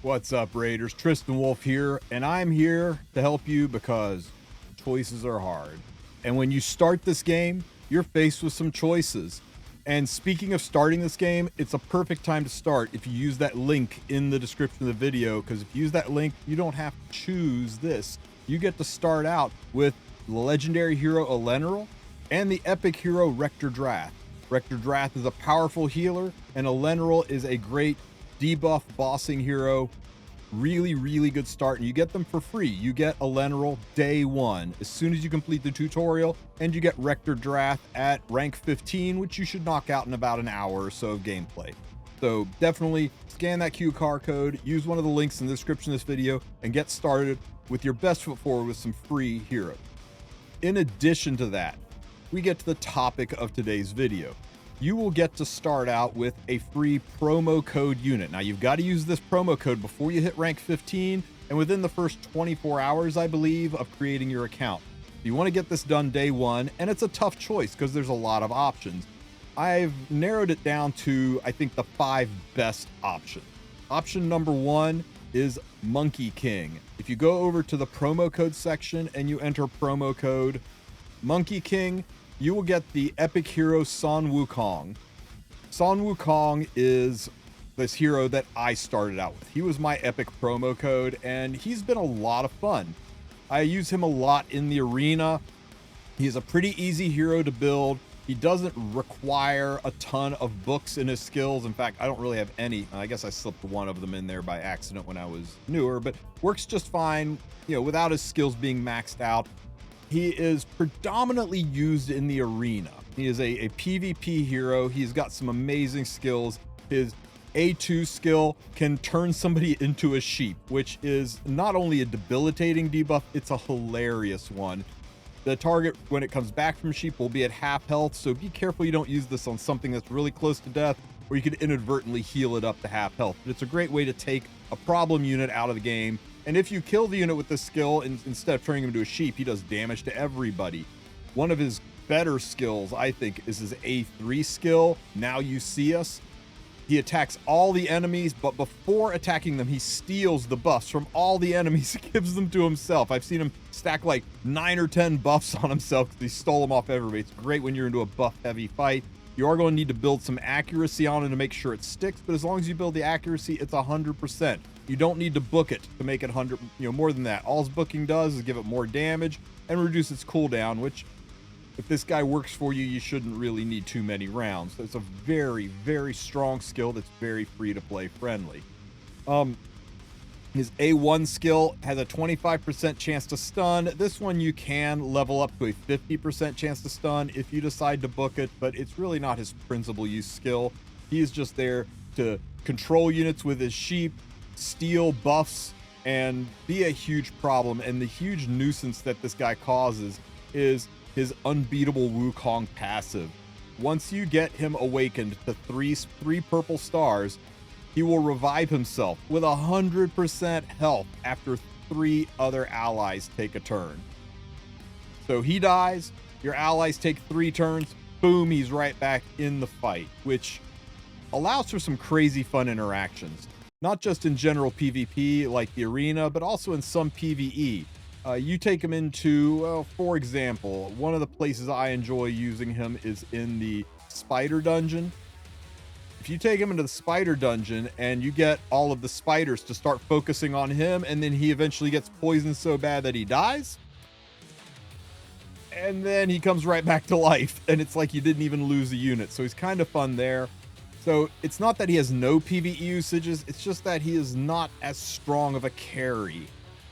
What's up, Raiders? TristenWulf here, and I'm here to help you because choices are hard. And when you start this game, you're faced with some choices. And speaking of starting this game, it's a perfect time to start if you use that link in the description of the video, because if you use that link, you don't have to choose this. You get to start out with the legendary hero Eleneril and the epic hero Rector Drath. Rector Drath is a powerful healer, and Eleneril is a great debuff bossing hero. Really good start, and you get them for free. You get Eleneril day one as soon as you complete the tutorial, and you get Rector Drath at rank 15, which you should knock out in about an hour or so of gameplay. So definitely scan that QR code, use one of the links in the description of this video, and get started with your best foot forward with some free heroes. In addition to that, we get to the topic of today's video. You will get to start out with a free promo code unit. Now, you've got to use this promo code before you hit rank 15 and within the first 24 hours, I believe, of creating your account. You want to get this done day one, and it's a tough choice because there's a lot of options. I've narrowed it down to, I think, the 5 best options. Option number 1 is Monkey King. If you go over to the promo code section and you enter promo code Monkey King, you will get the epic hero Son Wukong. Son Wukong is this hero that I started out with. He was my epic promo code, and he's been a lot of fun. I use him a lot in the arena. He's a pretty easy hero to build. He doesn't require a ton of books in his skills. In fact, I don't really have any. I guess I slipped one of them in there by accident when I was newer, but works just fine, without his skills being maxed out. He is predominantly used in the arena. He is a PvP hero. He's got some amazing skills. His A2 skill can turn somebody into a sheep, which is not only a debilitating debuff, it's a hilarious one. The target, when it comes back from sheep, will be at half health, so be careful you don't use this on something that's really close to death, or you could inadvertently heal it up to half health. But it's a great way to take a problem unit out of the game. And if you kill the unit with this skill, instead of turning him into a sheep, he does damage to everybody. One of his better skills, I think, is his A3 skill, Now You See Us. He attacks all the enemies, but before attacking them, he steals the buffs from all the enemies, gives them to himself. I've seen him stack like 9 or 10 buffs on himself because he stole them off everybody. It's great when you're into a buff-heavy fight. You are going to need to build some accuracy on it to make sure it sticks, but as long as you build the accuracy, it's 100%. You don't need to book it to make it 100, more than that. All his booking does is give it more damage and reduce its cooldown, which, if this guy works for you, you shouldn't really need too many rounds. So it's a very strong skill that's very free-to-play friendly. His A1 skill has a 25% chance to stun. This one you can level up to a 50% chance to stun if you decide to book it, but it's really not his principal use skill. He is just there to control units with his sheep, steal buffs, and be a huge problem. And the huge nuisance that this guy causes is his unbeatable Wukong passive. Once you get him awakened to three purple stars, he will revive himself with 100% health after 3 other allies take a turn. So he dies, your allies take 3 turns, boom, he's right back in the fight, which allows for some crazy fun interactions. Not just in general PvP like the arena, but also in some PvE. You take him into, well, for example, one of the places I enjoy using him is in the spider dungeon. If you take him into the spider dungeon and you get all of the spiders to start focusing on him, and then he eventually gets poisoned so bad that he dies, and then he comes right back to life, and it's like you didn't even lose a unit. So he's kind of fun there. So it's not that he has no PvE usages, it's just that he is not as strong of a carry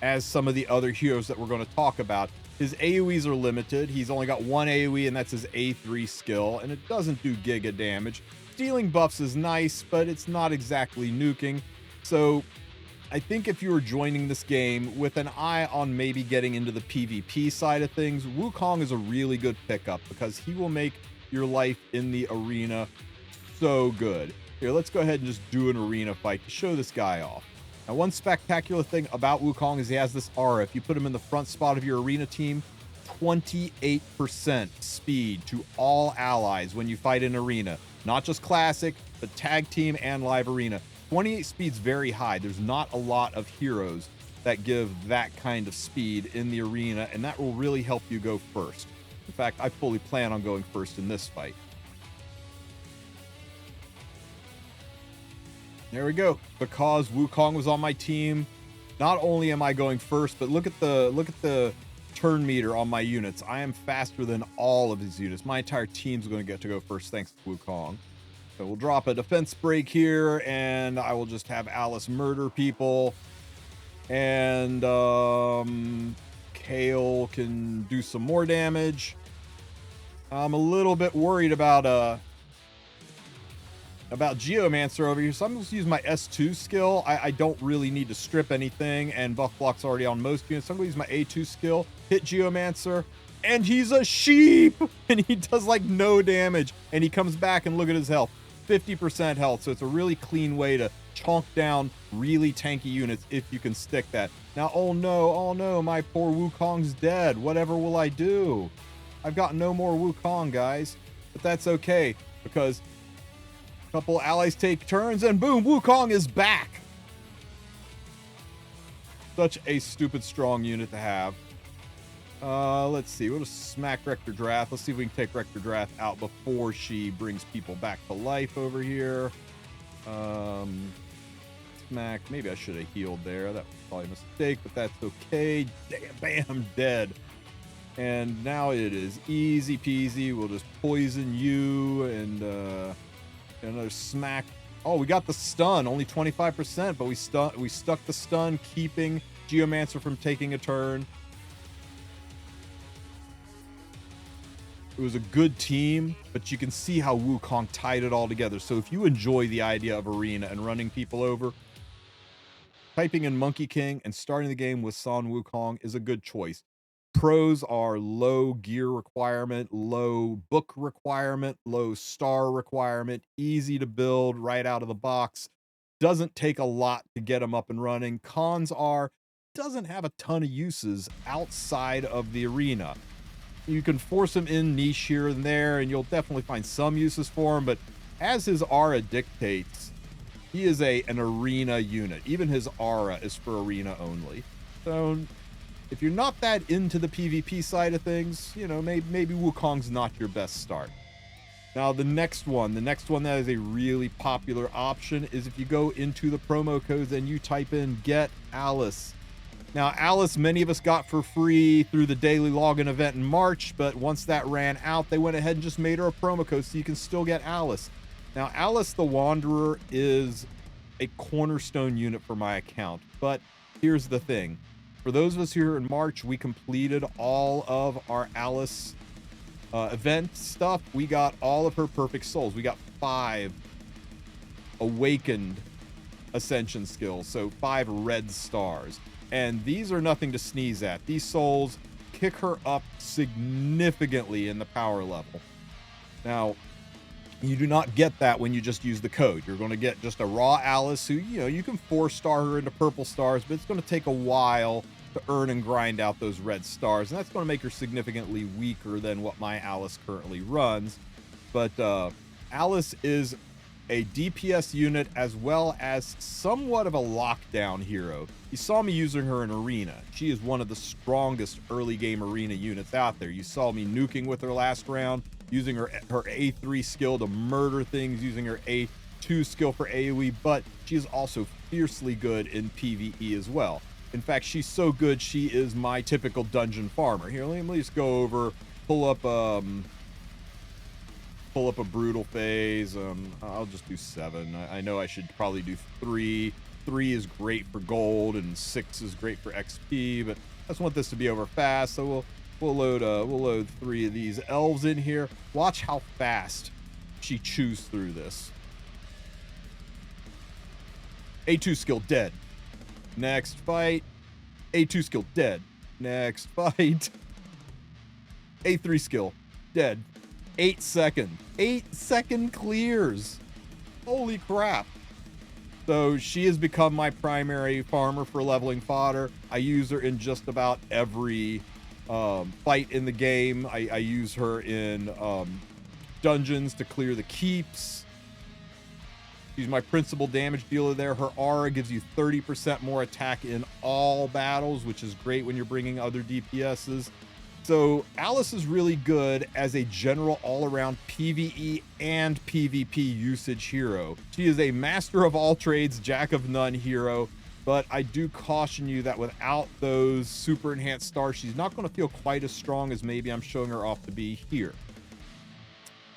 as some of the other heroes that we're going to talk about. His AoEs are limited. He's only got 1 AoE, and that's his A3 skill, and it doesn't do giga damage. Stealing buffs is nice, but it's not exactly nuking. So I think if you were joining this game with an eye on maybe getting into the PvP side of things, Wukong is a really good pickup because he will make your life in the arena so good. Here, let's go ahead and just do an arena fight to show this guy off. Now, one spectacular thing about Wukong is he has this aura. If you put him in the front spot of your arena team, 28% speed to all allies when you fight in arena. Not just classic, but tag team and live arena. 28 speed's very high. There's not a lot of heroes that give that kind of speed in the arena, and that will really help you go first. In fact, I fully plan on going first in this fight. There we go. Because Wukong was on my team, not only am I going first, but look at the turn meter on my units. I am faster than all of these units. My entire team's going to get to go first thanks to Wukong. So we'll drop a defense break here, and I will just have Alice murder people. And Kale can do some more damage. I'm a little bit worried about Geomancer over here, so I'm just using my S2 skill. I don't really need to strip anything, and buff block's already on most units, so I'm gonna use my A2 skill, hit Geomancer, and he's a sheep, and he does like no damage, and he comes back and look at his health, 50% health, so it's a really clean way to chonk down really tanky units if you can stick that. Now, oh no, my poor Wukong's dead. Whatever will I do? I've got no more Wukong, guys, but that's okay, because a couple allies take turns, and boom, Wukong is back. Such a stupid strong unit to have. Let's see. We'll just smack Rector Drath. Let's see if we can take Rector Drath out before she brings people back to life over here. Smack. Maybe I should have healed there. That was probably a mistake, but that's okay. Damn, bam, dead. And now it is easy peasy. We'll just poison you and another smack. Oh, we got the stun, only 25%, but we stuck the stun, keeping Geomancer from taking a turn. It was a good team, but you can see how Wukong tied it all together. So if you enjoy the idea of arena and running people over, typing in Monkey King and starting the game with San Wukong is a good choice. Pros are low gear requirement, low book requirement, low star requirement, easy to build right out of the box. Doesn't take a lot to get them up and running. Cons are, doesn't have a ton of uses outside of the arena. You can force him in niche here and there, and you'll definitely find some uses for him, but as his aura dictates, he is an arena unit. Even his aura is for arena only. So if you're not that into the PvP side of things, you know, maybe Wukong's not your best start. Now, the next one that is a really popular option is if you go into the promo codes and you type in Get Alice. Now, Alice, many of us got for free through the daily login event in March, but once that ran out, they went ahead and just made her a promo code so you can still get Alice. Now, Alice the Wanderer is a cornerstone unit for my account, but here's the thing. For those of us here in March, we completed all of our Alice event stuff. We got all of her perfect souls. We got 5 awakened ascension skills, so 5 red stars. And these are nothing to sneeze at. These souls kick her up significantly in the power level. Now, you do not get that when you just use the code. You're going to get just a raw Alice who, you know, you can 4-star her into purple stars, but it's going to take a while to earn and grind out those red stars. And that's going to make her significantly weaker than what my Alice currently runs. But Alice is a DPS unit as well as somewhat of a lockdown hero. You saw me using her in Arena. She is one of the strongest early game Arena units out there. You saw me nuking with her last round, using her A3 skill to murder things, using her A2 skill for AoE, but she is also fiercely good in PvE as well. In fact, she's so good, she is my typical dungeon farmer. Here, let me just go over, pull up a brutal phase. I'll just do 7. I know I should probably do 3. 3 is great for gold and 6 is great for XP, but I just want this to be over fast, so we'll load 3 of these elves in here. Watch how fast she chews through this. A2 skill dead. Next fight. A2 skill dead. Next fight. A3 skill dead. 8 second. 8-second clears. Holy crap. So she has become my primary farmer for leveling fodder. I use her in just about every fight in the game. I use her in dungeons to clear the keeps. She's my principal damage dealer there. Her aura gives you 30% more attack in all battles, which is great when you're bringing other DPSs. So Alice is really good as a general all-around PvE and PvP usage hero. She is a master of all trades, jack of none hero, but I do caution you that without those super enhanced stars, she's not going to feel quite as strong as maybe I'm showing her off to be here.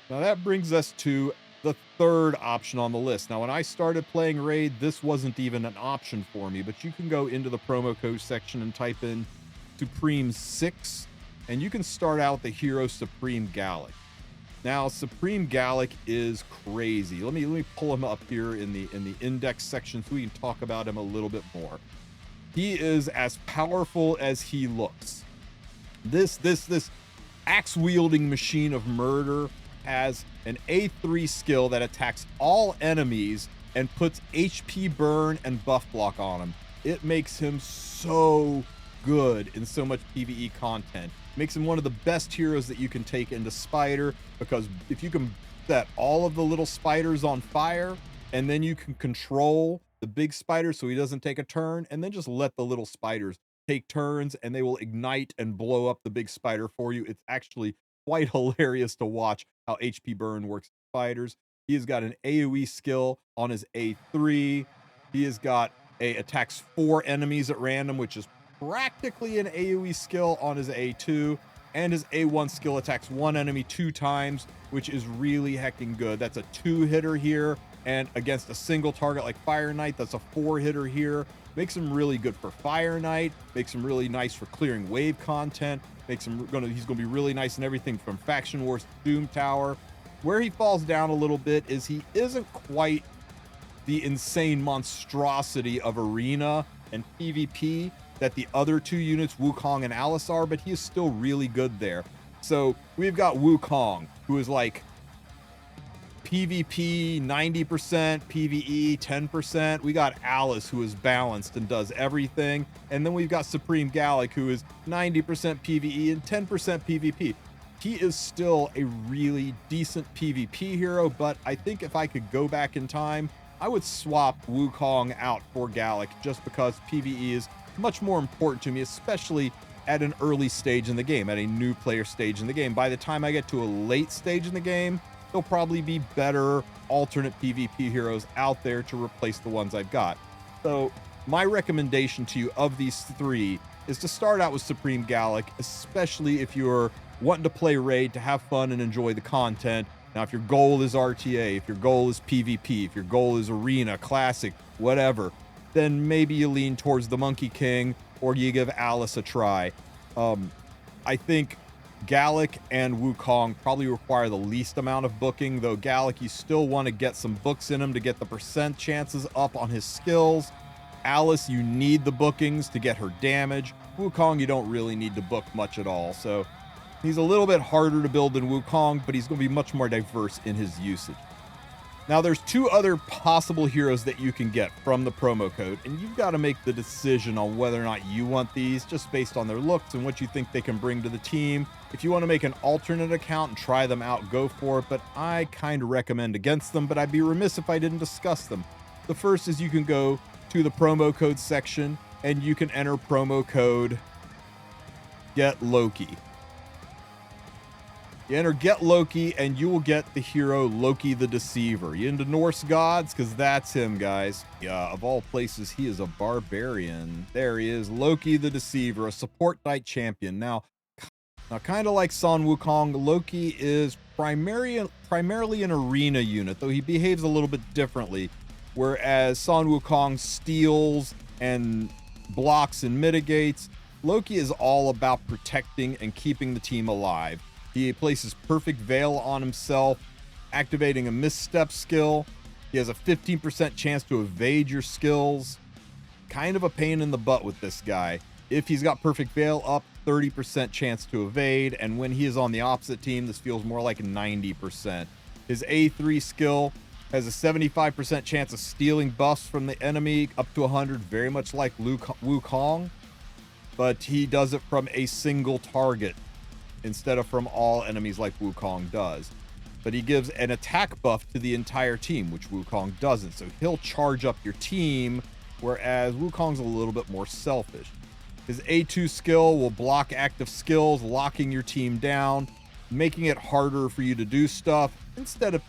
Now that brings us to the third option on the list. Now, when I started playing Raid, this wasn't even an option for me, but you can go into the promo code section and type in Supreme 6, and you can start out the hero Supreme Galek. Now, Supreme Galek is crazy. Let me pull him up here in the index section so we can talk about him a little bit more. He is as powerful as he looks. This axe-wielding machine of murder has an A3 skill that attacks all enemies and puts HP burn and buff block on him. It makes him so good in so much PvE content. Makes him one of the best heroes that you can take into Spider, because if you can set all of the little spiders on fire, and then you can control the big spider so he doesn't take a turn, and then just let the little spiders take turns and they will ignite and blow up the big spider for you. It's actually quite hilarious to watch how HP burn works with spiders. He has got an AoE skill on his A3. He has got attacks 4 enemies at random, which is practically an AoE skill on his A2, and his A1 skill attacks 1 enemy 2 times, which is really heckin' good. That's a 2-hitter here, and against a single target like Fire Knight, that's a 4-hitter here. Makes him really good for Fire Knight, makes him really nice for clearing wave content, makes him he's gonna be really nice in everything from Faction Wars to Doom Tower. Where he falls down a little bit is he isn't quite the insane monstrosity of Arena and PvP that the other 2 units, Wukong and Alice, are, but he is still really good there. So we've got Wukong, who is like PvP 90%, PvE 10%. We got Alice, who is balanced and does everything. And then we've got Supreme Galek, who is 90% PvE and 10% PvP. He is still a really decent PvP hero, but I think if I could go back in time, I would swap Wukong out for Galek, just because PvE is much more important to me, especially at an early stage in the game, at a new player stage in the game. By the time I get to a late stage in the game, there'll probably be better alternate PvP heroes out there to replace the ones I've got. So my recommendation to you of these 3 is to start out with Supreme Galek, especially if you're wanting to play Raid to have fun and enjoy the content. Now, if your goal is RTA, if your goal is PvP, if your goal is Arena, Classic, whatever, then maybe you lean towards the Monkey King or you give Alice a try. I think Galek and Wukong probably require the least amount of booking, though Galek, you still want to get some books in him to get the percent chances up on his skills. Alice, you need the bookings to get her damage. Wukong, you don't really need to book much at all. So he's a little bit harder to build than Wukong, but he's going to be much more diverse in his usage. Now, there's 2 other possible heroes that you can get from the promo code, and you've got to make the decision on whether or not you want these, just based on their looks and what you think they can bring to the team. If you want to make an alternate account and try them out, go for it, but I kind of recommend against them, but I'd be remiss if I didn't discuss them. The first is you can go to the promo code section, and you can enter promo code Get Loki. You enter Get Loki, and you will get the hero Loki the Deceiver. You into Norse gods? Because that's him, guys. Yeah, of all places, he is a barbarian. There he is, Loki the Deceiver, a support knight champion. Now kind of like Sun Wukong, Loki is primarily an arena unit, though he behaves a little bit differently. Whereas Sun Wukong steals and blocks and mitigates, Loki is all about protecting and keeping the team alive. He places Perfect Veil on himself, activating a misstep skill. He has a 15% chance to evade your skills. Kind of a pain in the butt with this guy. If he's got Perfect Veil up, 30% chance to evade, and when he is on the opposite team, this feels more like 90%. His A3 skill has a 75% chance of stealing buffs from the enemy, up to 100, very much like Wukong, but he does it from a single target instead of from all enemies like Wukong does. but he gives an attack buff to the entire team, which Wukong doesn't. So he'll charge up your team, whereas Wukong's a little bit more selfish. His A2 skill will block active skills, locking your team down, making it harder for you to do stuff instead of,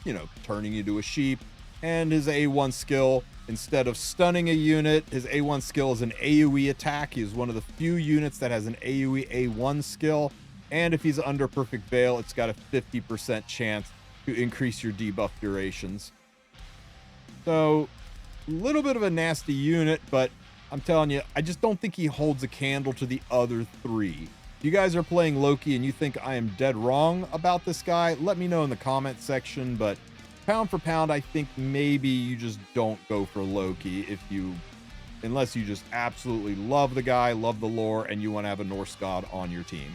turning you to a sheep. And his A1 skill, instead of stunning a unit, his A1 skill is an AoE attack. He is one of the few units that has an AoE A1 skill. And if he's under Perfect Veil, it's got a 50% chance to increase your debuff durations. So, a little bit of a nasty unit, but I'm telling you, I just don't think he holds a candle to the other three. If you guys are playing Loki and you think I am dead wrong about this guy, let me know in the comment section, but pound for pound, I think maybe you just don't go for Loki unless you just absolutely love the guy, love the lore, and you want to have a Norse god on your team.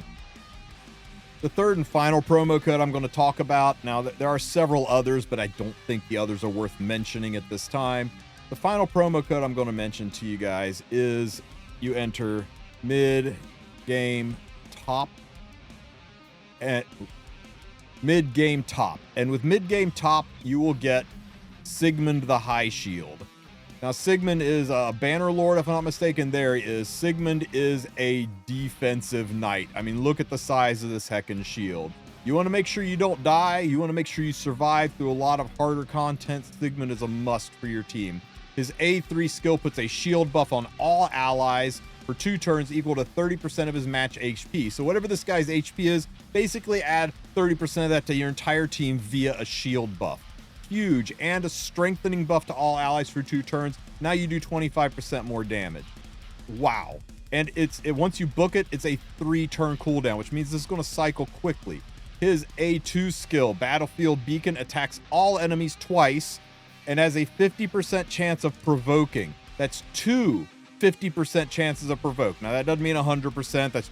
The third and final promo code I'm going to talk about, now there are several others, but I don't think the others are worth mentioning at this time. The final promo code I'm going to mention to you guys is you enter mid-game top. And mid-game top. And with mid-game top, you will get Sigmund the Highshield. Now, Sigmund is a banner lord, if I'm not mistaken. There he is. Sigmund is a defensive knight. I mean, look at the size of this heckin' shield. You want to make sure you don't die. You want to make sure you survive through a lot of harder content. Sigmund is a must for your team. His A3 skill puts a shield buff on all allies for 2 turns equal to 30% of his match HP. So whatever this guy's HP is, basically add 30% of that to your entire team via a shield buff. Huge. And a strengthening buff to all allies for 2 turns. Now you do 25% more damage. Wow. And once you book it, it's a 3-turn cooldown, which means this is going to cycle quickly. His A2 skill, Battlefield Beacon, attacks all enemies twice and has a 50% chance of provoking. That's 2 50% chances of provoke. Now that doesn't mean 100%. That's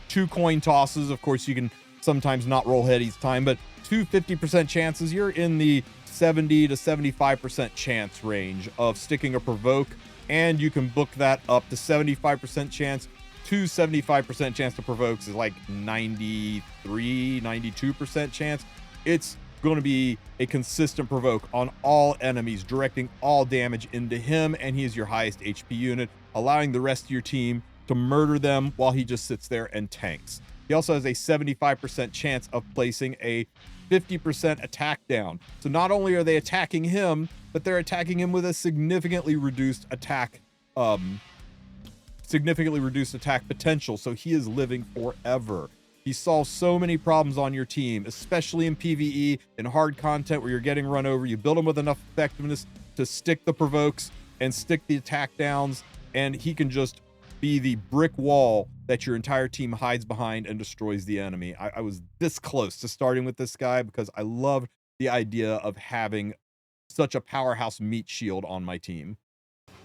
2 coin tosses. Of course, you can sometimes not roll head each time, but 2 50% chances. You're in the 70 to 75% chance range of sticking a provoke, and you can book that up to 75% chance. 75% chance to provokes is like 92% chance. It's going to be a consistent provoke on all enemies, directing all damage into him, and he is your highest HP unit, allowing the rest of your team to murder them while he just sits there and tanks. He also has a 75% chance of placing a 50% attack down. So not only are they attacking him, but they're attacking him with a significantly reduced attack potential. So he is living forever. He solves so many problems on your team, especially in PvE and hard content where you're getting run over. You build him with enough effectiveness to stick the provokes and stick the attack downs, and he can just be the brick wall that your entire team hides behind and destroys the enemy. I was this close to starting with this guy because I love the idea of having such a powerhouse meat shield on my team.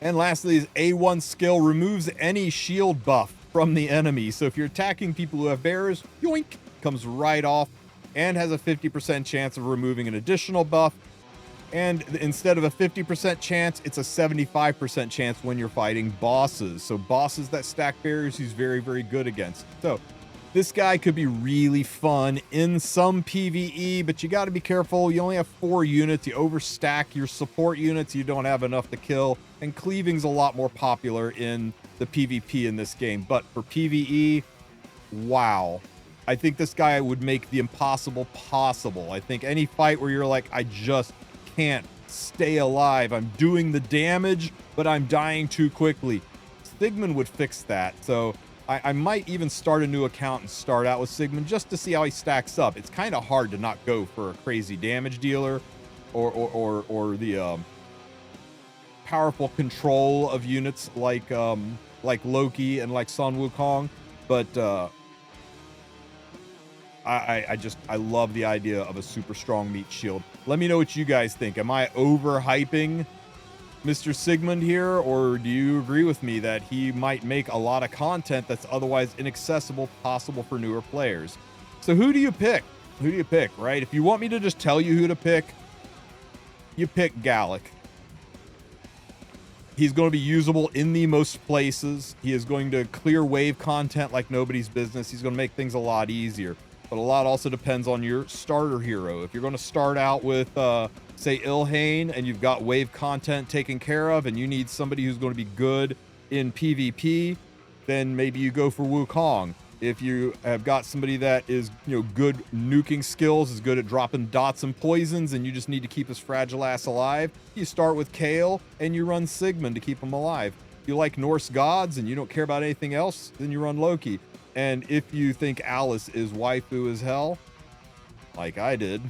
And lastly, his A1 skill removes any shield buff from the enemy. So if you're attacking people who have bears, yoink, comes right off, and has a 50% chance of removing an additional buff. And instead of a 50% chance, it's a 75% chance when you're fighting bosses. So bosses that stack barriers, he's very, very good against. So this guy could be really fun in some PvE, but you got to be careful. You only have 4 units. You overstack your support units. You don't have enough to kill. And cleaving's a lot more popular in the PvP in this game. But for PvE, wow. I think this guy would make the impossible possible. I think any fight where you're like, I just can't stay alive. I'm doing the damage, but I'm dying too quickly. Sigmund would fix that. So I might even start a new account and start out with Sigmund just to see how he stacks up. It's kind of hard to not go for a crazy damage dealer or the powerful control of units like Loki and like Sun Wukong, but I love the idea of a super strong meat shield. Let me know what you guys think. Am I overhyping Mr. Sigmund here, or do you agree with me that he might make a lot of content that's otherwise inaccessible possible for newer players? So who do you pick? Who do you pick, right? If you want me to just tell you who to pick, you pick Galek. He's going to be usable in the most places. He is going to clear wave content like nobody's business. He's going to make things a lot easier. but a lot also depends on your starter hero. If you're going to start out with, say, Ilhane, and you've got wave content taken care of, and you need somebody who's going to be good in PvP, then maybe you go for Wukong. If you have got somebody that is, good nuking skills, is good at dropping dots and poisons, and you just need to keep his fragile ass alive, you start with Kale and you run Sigmund to keep him alive. If you like Norse gods and you don't care about anything else, then you run Loki. And if you think Alice is waifu as hell, like I did,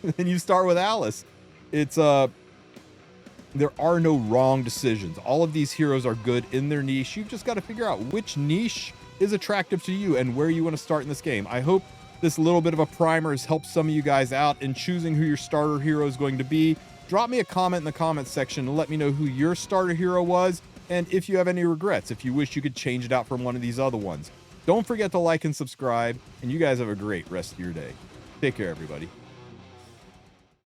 then you start with Alice. It's there are no wrong decisions. All of these heroes are good in their niche. You've just got to figure out which niche is attractive to you and where you want to start in this game. I hope this little bit of a primer has helped some of you guys out in choosing who your starter hero is going to be. Drop me a comment in the comments section and let me know who your starter hero was, and if you have any regrets, if you wish you could change it out from one of these other ones. Don't forget to like and subscribe, and you guys have a great rest of your day. Take care, everybody.